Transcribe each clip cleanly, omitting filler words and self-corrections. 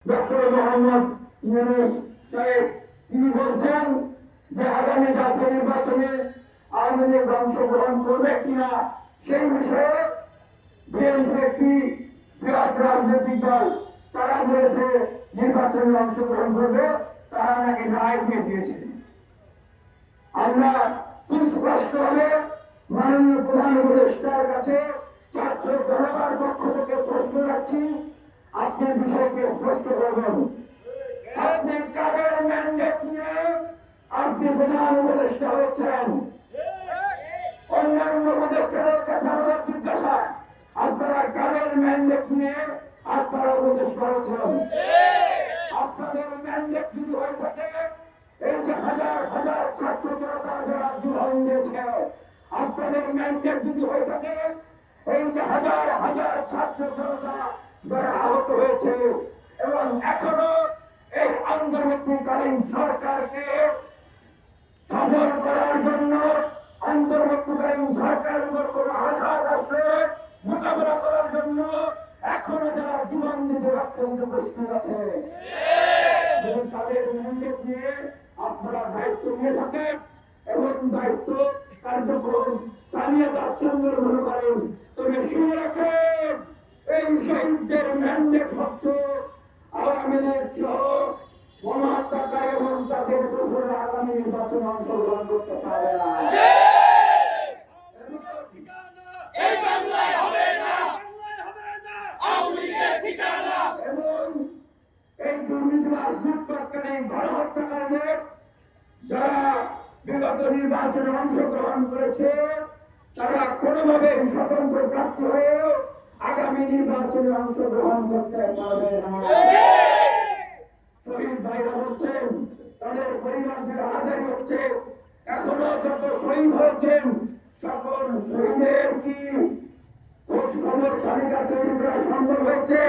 Doctor Mohammad Yunus সাহেব তিনি বলছেন যে আগামী জাতীয় নির্বাচনে আওয়ামী লীগ অংশগ্রহণ করবে কিনা সেই বিষয়ে বিএনপি একটি বৃহৎ রাজনৈতিক দল তারা বলেছে নির্বাচনে অংশগ্রহণ করবে, তারা নাকি রায় দিয়ে দিয়েছে। আমরা সুস্পষ্টভাবে মাননীয় প্রধান উপদেষ্টার কাছে ছাত্র জনতার পক্ষ থেকে প্রশ্ন রাখছি, আপনি বিষয়কে স্পষ্ট করবেন। আপনি কাদের ম্যান্ডেট নিয়ে আপনি প্রধান উপদেষ্টা হয়েছেন? অন্যান্য উপদেষ্টাদের কাছে আমাদের জিজ্ঞাসা, আপনারা কাদের ম্যান্ডেট নিয়ে আপনারা উপদেষ্টা হয়েছেন? আপনাদের ম্যান্ডেট যদি হয়ে থাকে, এই যে হাজার হাজার ছাত্র জনতা যারা জীবন দিয়েছে, আপনাদের ম্যান্ডেট যদি হয়ে থাকে, এই যে হাজার হাজার ছাত্র জনতা যারা আহত হয়েছে এবং এখনো এই অন্তর্বর্তীকালীন সরকারকে সফল করার জন্য অন্তর্বর্তীকালীন সরকারের উপর কোনো আঘাত আসলে মোকাবেলা করার জন্য এখনো যারা জীবন দিতে অত্যন্ত প্রস্তুত আছে, তাদের ম্যান্ডেট নিয়ে আপনারা দায়িত্ব নিয়ে থাকেন এবং দায়িত্ব কার্যক্রম চালিয়ে যাচ্ছেন বলে মনে করেন, তবে শুনে রাখেন এই শহীদদের ম্যান্ডেট হচ্ছে আওয়ামী লীগ সহ গণহত্যাকারী এবং তাদের দুর্বল আগামী নির্বাচনে অংশগ্রহণ করতে পারে না। এবং এই দুর্নীতিবাজ লুটপাটকারী গণহত্যাকারীদের যারা বিগত নির্বাচনে অংশগ্রহণ করেছে, তারা কোনোভাবে স্বতন্ত্র প্রার্থী হয়েও আগামী নির্বাচনে অংশগ্রহণ করতে পারবে না। শহীদ ভাইরা হচ্ছেন, তাদের পরিবারদের আদায় হচ্ছে, এখনো যত শহীদ হয়েছেন সকল শহীদের কি খোঁজ খবর তালিকা তৈরি করা সম্ভব হয়েছে?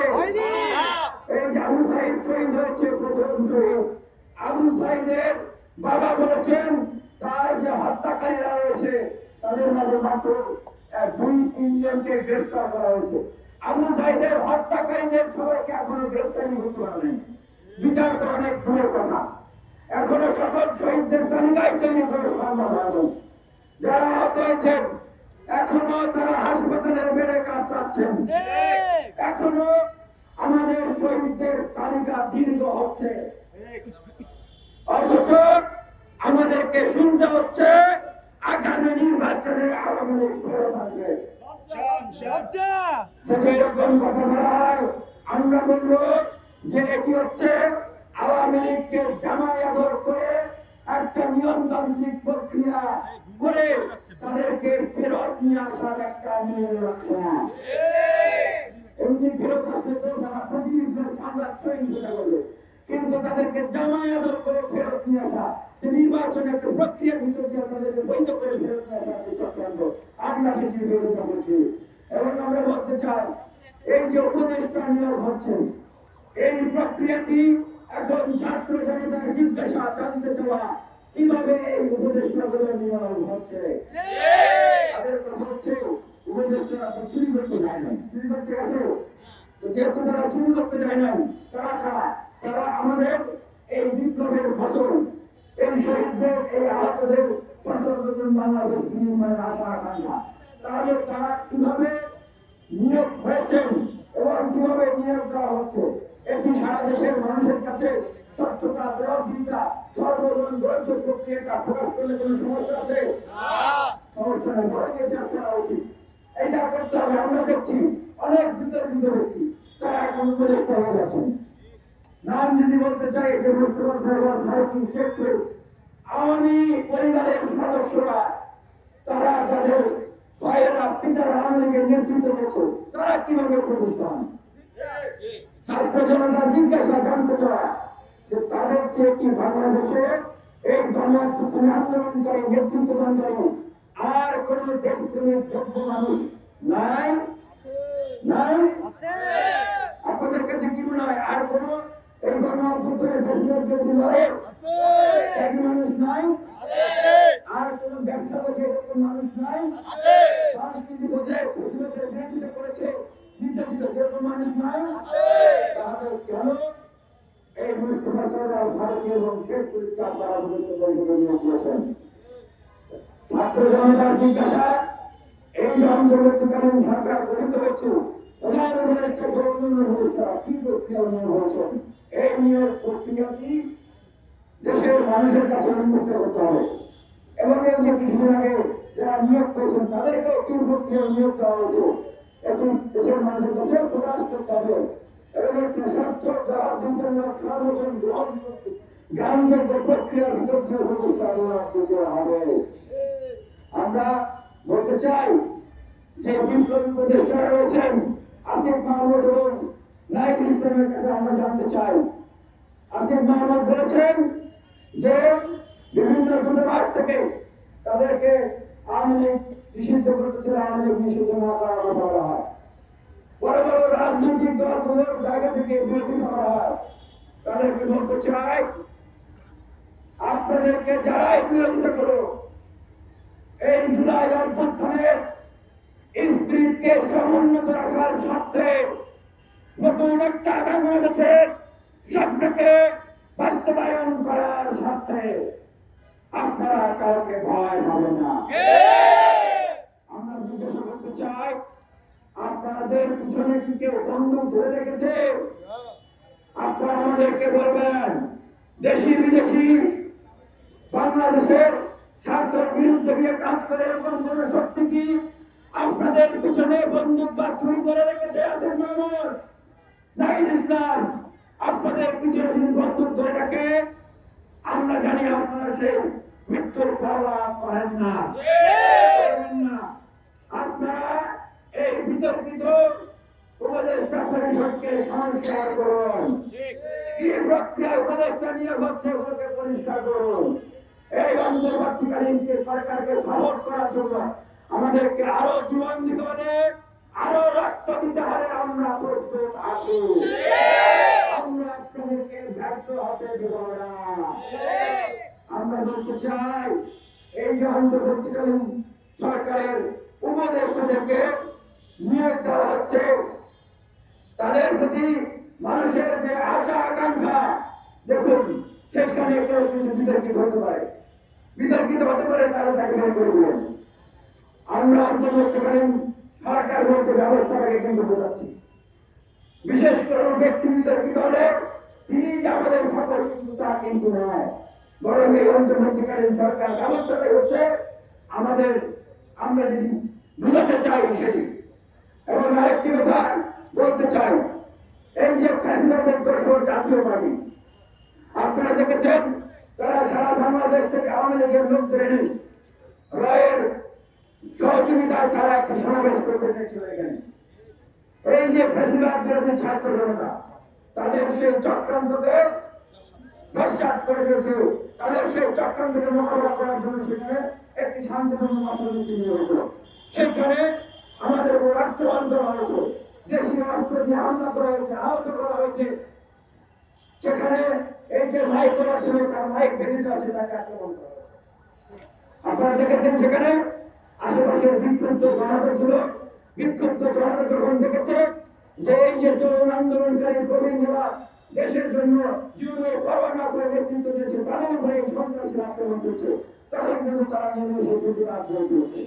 এই যে আবু সাইদ শহীদ হয়েছে, প্রথম শহীদ আবু সাইদের বাবা বলেছেন তার যে হত্যাকারীরা রয়েছে তাদের মাঝে মাত্র 2-3 জনকে গ্রেফতার করা হয়েছে। আবু সাইদের হত্যাকারীদের সবাইকে এখনো গ্রেফতারি করতে পারেনি, বিচার তো অনেক দূরের কথা। এখনো সকল শহীদদের তালিকায় তৈরি করে সম্ভব হয়নি। যারা আহত হয়েছেন এখনো তারা হাসপাতালের বেডে কাটাচ্ছেন, এখনো আমাদের শহীদদের তালিকা দীর্ঘ হচ্ছে, অথচ আমাদেরকে শুনতে হচ্ছে আগামী নির্বাচনে আওয়ামী লীগ ফেরত আসবে। এরকম কথা বলা হয়, আমরা বলবো যে এটি হচ্ছে আওয়ামী লীগকে জামাই আদর করে একটা নিয়মতান্ত্রিক প্রক্রিয়া করে তাদেরকে ফেরত নিয়ে আসার একটা নিয়ম রাখছে না। এমনি ফেরত আসলে তো তারা প্রতিনিধিদের সামলাত সহিংসতা করবে, কিন্তু তাদেরকে জামাই আদর করে ফেরত নিয়ে আসা, যে নির্বাচনে একটা প্রক্রিয়ার ভিতর দিয়ে তাদেরকে বৈধ করে ফেরত নিয়ে আসা একটি চক্রান্ত, আমরা সেটির বিরোধিতা করছি। এবং আমরা বলতে চাই, এই যে উপদেষ্টা নিয়োগ হচ্ছে, এই প্রক্রিয়াটি এখন ছাত্র জনতার জিজ্ঞাসা জানতে চাওয়া কিভাবে এই উপদেষ্টাগুলো নিয়োগ হচ্ছে। তাদের কথা হচ্ছে উপদেষ্টারা তো চুরি করতে যায় না, চুরি করতে গেছে, যেহেতু তারা চুরি করতে যায় না, তারা কারা? তারা আমাদের এই বিপ্লবের ফসল, এই শহীদদের এই আহতদের ফসল বাংলাদেশ নির্মাণের আশা আকাঙ্ক্ষা। তাহলে তারা কিভাবে নিয়োগ হয়েছেন এবং কিভাবে নিয়োগ দেওয়া হচ্ছে, এটি সারা দেশের মানুষের কাছে স্বচ্ছতা, জবাবদিহিতা, সর্বজন ধৈর্য প্রক্রিয়াটা প্রকাশ করলে কোনো সমস্যা আছে? সমস্যা নেই, বরং এটা করা উচিত, এটা করতে হবে। আমরা দেখছি অনেক বিতর্কিত ব্যক্তি তারা এখন উপদেষ্টা হয়ে গেছেন। নাম যদি বলতে চাই, যে মুস্তফা সাহেব, ভারতীয় ক্ষেত্রে আওয়ামী পরিবারের সদস্যরা, তারা তাদের ভাইয়েরা পিতারা আওয়ামী লীগের নেতৃত্ব দিয়েছে, তারা কিভাবে উপদেষ্টা হন? ছাত্র জনতা জিজ্ঞাসা জানতে চায় যে তাদের চেয়ে কি বাংলাদেশে এই গণঅভ্যুত্থান আন্দোলনকারী নেতৃত্ব দানকারী আর কোন দেশপ্রেমিক যোগ্য মানুষ নাই? নাই? আপনাদের কাছে কি মনে হয় আর কোন এই গণঅভ্যুত্থানের প্রেসিডেন্টের বিরুদ্ধে এক মানুষ নাই? আর কোন ব্যবসা বোঝে এরকম মানুষ নাই? সংস্কৃতি বোঝে প্রেসিডেন্টের বিরোধিতা করেছে নির্যাতিত যেরকম মানুষ নাই? তাহলে কেন ফসল আর ভারতীয় এবং শেখ মুজিবকে আপনারা পরিষদে নিয়োগ দিয়েছেন। ছাত্র জনতার জিজ্ঞাসা, এই যে অন্তর্বর্তীকালীন সরকার গঠিত হয়েছে, প্রধান উপদেষ্টা অন্যান্য উপদেষ্টা কি প্রক্রিয়া নিয়োগ হয়েছেন, এই নিয়োগ প্রক্রিয়া কি দেশের মানুষের কাছে উন্মুক্ত করতে হবে এবং এই যে কিছুদিন আগে যারা নিয়োগ পেয়েছেন তাদেরকেও কি প্রক্রিয়া নিয়োগ দেওয়া হয়েছে এখন দেশের মানুষের কাছে প্রকাশ করতে হবে এবং একটি স্বচ্ছ জবাবদিহিতামূলক সর্বজন গ্রহণযোগ্য প্রক্রিয়ার ভিতর দিয়ে প্রতিষ্ঠা দিতে হবে। আমরা বলতে চাই যে বিপ্লবী উপদেষ্টারা রয়েছেন আসিফ মাহমুদ এবং নাহিদ ইসলামের কাছে আমরা জানতে চাই। আসিফ মাহমুদ বলেছেন যে বিভিন্ন দূতাবাস থেকে তাদেরকে আওয়ামী লীগ নিষিদ্ধ করতেছিল, আওয়ামী লীগ নিষিদ্ধ না করার কথা বলা হয়। বড় বড় রাজনৈতিক দলগুলোর জায়গা থেকে বিরতি করা হয়। তাদেরকে বলতে চাই, আপনাদেরকে যারাই বিরোধিতা করো, এই জুলাই অভ্যুত্থানের স্পিরিটকে সমুন্নত রাখার স্বার্থে নতুন একটা বাংলাদেশের স্বপ্নকে বাস্তবায়ন করার স্বার্থে আপনারা কাউকে ভয় পাবেন না। আমরা জিজ্ঞাসা করতে চাই, আপনাদের পিছনে কি কেউ বন্দুক ধরে রেখেছে? আপনারা আমাদেরকে বলবেন, দেশি বিদেশি বাংলাদেশের স্বার্থের বিরুদ্ধে গিয়ে কাজ করে এরকম কোন শক্তি কি আপনাদের পিছনে বন্দুক বা ছুরি ধরে রেখেছে? আসিফ মাহমুদ, নাহিদ ইসলাম, আপনাদের পিছনে যদি বন্দুক ধরে রাখে আমরা জানি আপনারা সেই মৃত্যুর পরোয়া করেন না। আপনারা এই বিতর্কিত উপদেষ্টা পরিষদকে সংস্কার করুন। কি প্রক্রিয়া উপদেষ্টা নিয়োগ হচ্ছে ওগুলোকে পরিষ্কার করুন। এই অন্তর্বর্তীকালীন সরকারকে সাপোর্ট করার জন্য আমাদেরকে আরো জীবন দিতে হবে, আরো রক্ত দিতে হবে। আমরা প্রস্তুত আছি। আমরা আপনাদেরকে ব্যর্থ হতে দেব না। আমরা বলতে চাই, এই যে অন্তর্বর্তীকালীন সরকারের উপদেষ্টাদেরকে নিয়োগ দেওয়া হচ্ছে, তাদের প্রতি মানুষের যে আশা আকাঙ্ক্ষা, দেখুন সেখানে কেউ কিন্তু বিতর্কিত হতে পারে, বিতর্কিত হতে পারে, তারা তাকে বের করে দিলেন। আমরা অন্তর্বর্তীকালীন সরকার বলতে ব্যবস্থাটাকে কিন্তু বোঝাচ্ছি। বিশেষ করে ব্যক্তি বিতর্কিত হলে তিনি যে আমাদের সকল কিছু তা কিন্তু নয়, বরং এই অন্তর্বর্তীকালীন সরকার ব্যবস্থাটাই হচ্ছে আমাদের, আমরা যদি বুঝাতে চাই সেটি। এবং আরেকটি কথা বলতে চাই, এই যে ফ্যাসিবাদের দোসর জাতীয় পার্টি, আপনারা দেখেছেন তারা সারা বাংলাদেশ থেকে আওয়ামী লীগের লোক ধরে নেই, রায়ের সহযোগিতায় তারা একটা সমাবেশ করতে চেয়েছিল এখানে। এই যে ফ্যাসিবাদ বিরোধী ছাত্র জনতা তাদের সেই চক্রান্তকে নস্যাৎ করে দিয়েছে, তাদের সেই চক্রান্তকে মোকাবিলা করার জন্য সেখানে একটি শান্তিপূর্ণ কর্মসূচি নিয়ে হয়েছিল। সেখানে আমাদের উপর আক্রমণ করা হয়েছে, দেশীয় অস্ত্র দিয়ে হামলা করা হয়েছে, আহত করা হয়েছে। সেখানে এই যে মাইক করা ছিল তার মাইক ভেঙে দেওয়া আছে, তাকে আক্রমণ করা হয়েছে। আপনারা দেখেছেন সেখানে আশেপাশের বিক্ষুব্ধ জনতা ছিল, বিক্ষুব্ধ জনতা যখন দেখেছে যে এই যে তরুণ আন্দোলনকারী প্রবীণরা দেশের জন্য জীবনের পরোয়া না করে নেতৃত্ব দিয়েছে, তাদের উপরে এই সন্ত্রাসীরা আক্রমণ করছে, তখন কিন্তু তারা নেমে এসে প্রতিবাদ করেছে।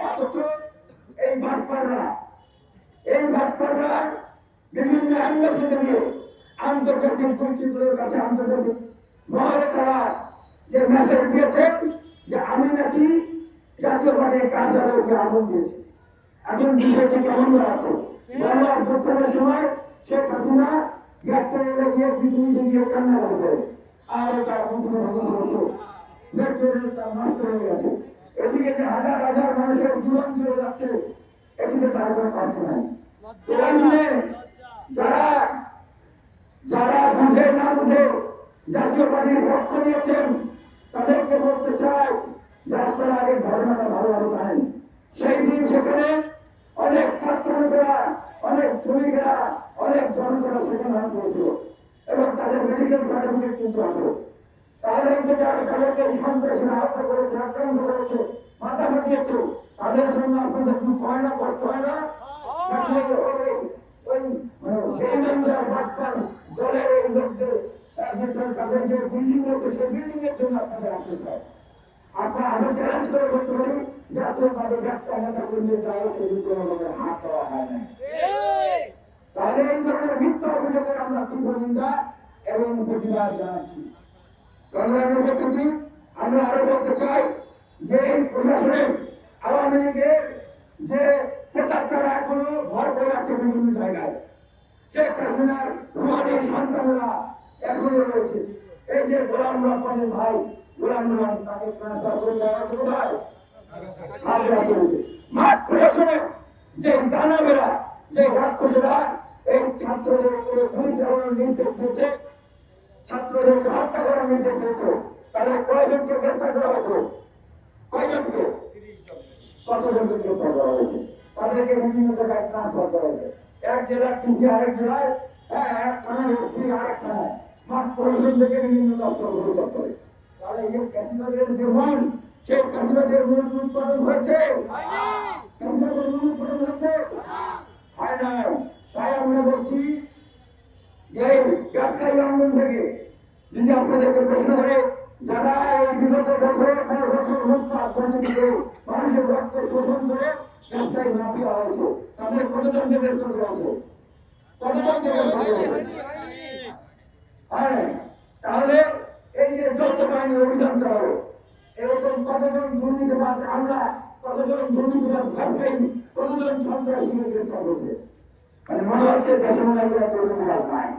অথচ এই বাটপাররা বিভিন্ন অ্যাম্বাসিতে গিয়ে আন্তর্জাতিক গোষ্ঠীগুলোর কাছে, আন্তর্জাতিক মহলে তারা যে মেসেজ দিয়েছেন যে আমি নাকি জাতীয় পার্টির কার্যালয়কে আগুন দিয়েছি। এখন বিষয়টি কেমন আছে? গণঅভ্যুত্থানের সময় শেখ হাসিনা গ্রেপ্তারে গিয়ে পৃথিবীতে গিয়ে কান্না করবে, আর তার মেট্রো রেল তার নষ্ট হয়ে গেছে। এদিকে যে হাজার হাজার মানুষের জীবন চলে যাচ্ছে, এটিতে তার কোনো কষ্ট নাই। যারা বুঝে না বুঝে জাতীয় পার্টির পক্ষ নিয়েছেন তাদেরকে বলতে চাই যে আপনারা আগে ঘটনাটা ভালোভাবে জানেন। সেই দিন সেখানে অনেক ছাত্ররা, অনেক শ্রমিকেরা, অনেক জনগণরা সেখানে হাত করেছিল এবং তাদের মেডিকেল সার্টিফিকেট কিন্তু আছে। তাহলে যারা তাদেরকে সন্ত্রাসীরা হত্যা করেছে, আক্রান্ত করেছে, মাথা ফাটিয়েছে, তাদের জন্য আপনাদের দুঃখ হয় না, কষ্ট হয় না? দলের এই লোকদের তাদের যে বিল্ডিং রয়েছে সেই বিল্ডিং এর জন্য আপনাদের আসতে চাই। আমরা চ্যালেঞ্জ করে বলতে পারি জাতীয়তাবাদী একটা নেতা কর্মীর গায়ে সেদিন কোনো রকমের হাত দেওয়া হয় না। তাহলে এই ধরনের মিথ্যা অভিযোগের আমরা তীব্র নিন্দা এবং প্রতিবাদ জানাচ্ছি। সংগ্রামী উপস্থিতি, আমরা আরো বলতে চাই যে এই প্রশাসনে আওয়ামী লীগের যে প্রেতাত্মারা এখনো ভর করে আছে বিভিন্ন জায়গায়, শেখ হাসিনার রুহানির সন্তানেরা এখনো রয়েছে। এই যে গোলাম রব্বানীর ভাই গোলাম রহমান, তাকে ট্রান্সফার করে দেওয়া হয়েছে কোথায়? মাঠ প্রশাসনে যে দানবেরা, যে রাক্ষসেরা এই ছাত্রদের উপরে গুলি চালানোর নির্দেশ দিয়েছে, ছাত্রদেরকে হত্যা করার নির্দেশ দিয়েছে, তাদের কয়জনকে গ্রেফতার করা হয়েছে? কয়জনকে? কতজনকে গ্রেফতার করা হয়েছে? তাদেরকে বিভিন্ন জায়গায় ট্রান্সফার করা হয়েছে। এক জেলার টিসি আরেক জেলায়, এক থানার এসপি আরেক থানায়, মাঠ প্রশাসন থেকে বিভিন্ন দপ্তর ঘুরে দপ্তরে। তাহলে এই কাশিবাদের যে মন, সেই কাশিবাদের মূল উৎপাদন হয়েছে, কাশিবাদের মূল উৎপাদন হয়েছে হয় না। তাই আমরা বলছি যে ব্যবসায়ী অঙ্গন থেকে যদি আপনাদেরকে প্রশ্ন করে, যারা এই বিগত বছরের পর বছর লুটপাট দুর্নীতি করে মানুষের রক্ত শোষণ করে ব্যবসায়ী মাফিয়া হয়েছে, তাদের কতজনকে গ্রেফতার করা হয়েছে? কতজনকে গ্রেফতার করা হয়েছে? হ্যাঁ, তাহলে এই যে যৌথ বাহিনী অভিযান চালালো, এরকম কতজন দুর্নীতিবাদ, আমরা কতজন দুর্নীতিবাদ ব্যবসায়ী, কতজন সন্ত্রাসীকে গ্রেফতার করছে? মানে মনে হচ্ছে দেশে মনে হয় দুর্নীতিবাদ নাই,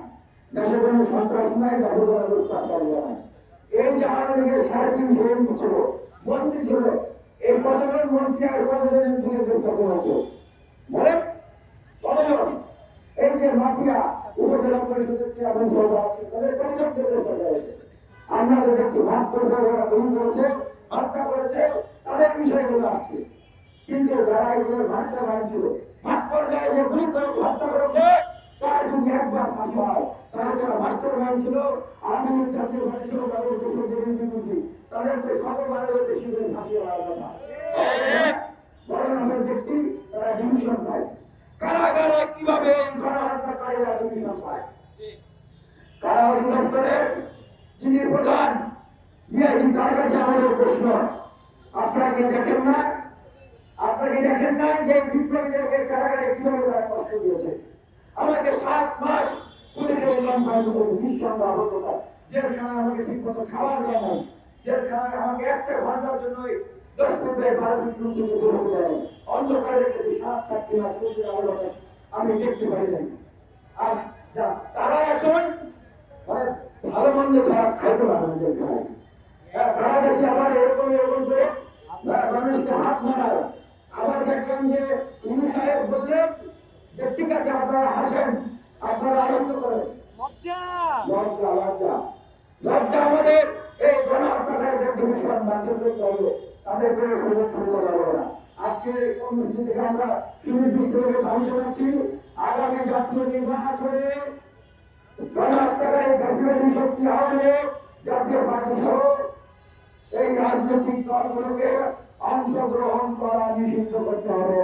দেশে কোনো সন্ত্রাস নাই, দেশে কোনো লুটপাট নাই। এই যে আওয়ামী লীগের 350 এমপি ছিল, মন্ত্রী ছিল, এই কতজন মন্ত্রী আর কতজন এমপিকে গ্রেফতার করা হয়েছে বলে? কতজন? এই যে মাফিয়া উপজেলা পরিষদের চেয়ারম্যান সহ আছে, তাদের কতজনকে গ্রেফতার করা হয়েছে? আমরা তো দেখছি ভাগ করে গুলি করেছে, হত্যা করেছে, তাদের বিষয়গুলো আসছে। কিন্তু যারা এগুলোর ভাগটা ভাঙছিল, ভাগ পর্যায়ে যে গুলি করে হত্যা করেছে, তার যদি একবার ফাঁসি হয়, তারা যারা মাস্টার মাইন্ড ছিল, আওয়ামী লীগ জাতীয় পার্টি ছিল, তাদের দেশের বিরোধী, তাদেরকে সকলবারের বেশি করে ফাঁসি হওয়ার কথা। বরং আমরা দেখছি তারা ডিভিশন পায়। কারাগারে কিভাবে এই গণহত্যাকারীরা ডিভিশন পায়? কারা অধিদপ্তরের যিনি প্রধান ডিআইজি, তার কাছে আমাদের প্রশ্ন, আপনাকে দেখেন না, আপনাকে দেখেন না যে বিপ্লবীদেরকে কারাগারে কিভাবে তারা কষ্ট দিয়েছে? আমাকে 7 মাস নিঃসন্দেহ জেলখানায় আমাকে ঠিক মতো খাবার দেয় নাই, জেলখানায় আমাকে একটা ঘন্টার জন্য 10 মিনিট 12 মিনিট দেয়, অন্ধকারে রেখেছি 7-8 মাস আমি দেখতে পারি নাই। আর তারা এখন মানে ভালো মন্দ ছাড়া খাইতে পারে না জেলখানায়। তারা দেখি আবার এরকম এরকম করে মানুষকে হাত মারায়। আবার দেখলাম যে ইনু সাহেব বললেন যে ঠিক আছে আপনারা হাসেন, আপনারা আনন্দ করেন। লজ্জা লজ্জা লজ্জা লজ্জা আমাদের এই গণহত্যাকারীদের ডিভিশন বাতিল করতে হবে, তাদের কোনো সুযোগ সুবিধা দেবো না। আজকে কর্মসূচি থেকে আমরা সুনির্দিষ্টভাবে দাবি জানাচ্ছি, আগামী জাতীয় নির্বাচনে গণহত্যাকারী বেশিবাদী শক্তি আওয়ামী লীগ জাতীয় পার্টি সহ এই রাজনৈতিক দলগুলোকে অংশগ্রহণ করা নিষিদ্ধ করতে হবে।